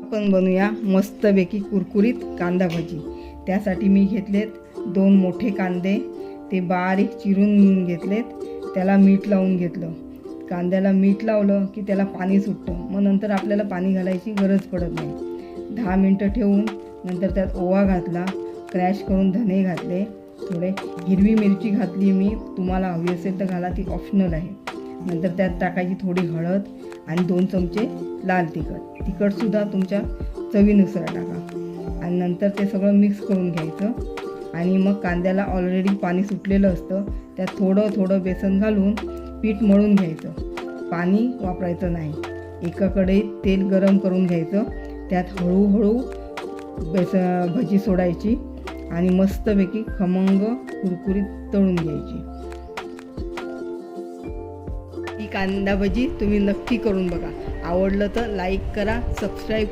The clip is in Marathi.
आपण बनवूया मस्तपैकी कुरकुरीत कांदा भजी। त्यासाठी मी घेतलेत 2 मोठे कांदे, ते बारीक चिरून घेतलेत। त्याला मीठ लावून घेतलं। कांद्याला मीठ लावलं की त्याला पाणी सुटतं, मग नंतर आपल्याला पाणी घालायची गरज पडत नाही। 10 मिनटं ठेवून नंतर त्यात ओवा घातला, क्रॅश करून धने घातले, थोडे हिरवी मिरची घातली मी, तुम्हाला हवी असेल तर घाला, ती ऑप्शनल आहे। नंतर त्यात टाकायची थोडी हळद आणि 2 चमचे लाल तिखट। तिखटसुद्धा तुमच्या चवीनुसार टाका आणि नंतर ते सगळं मिक्स करून घ्यायचं। आणि मग कांद्याला ऑलरेडी पाणी सुटलेलं असतं, त्यात थोडं थोडं बेसन घालून पीठ मळून घ्यायचं। पाणी वापरायचं नाही। एका कढईत तेल गरम करून घ्यायचं, त्यात हळूहळू भजी सोडायची आणि मस्तपैकी खमंग कुरकुरीत तळून घ्यायची। ही कांदा भजी तुम्ही नक्की करून बघा। आवडलं तर लाईक करा, सबस्क्राईब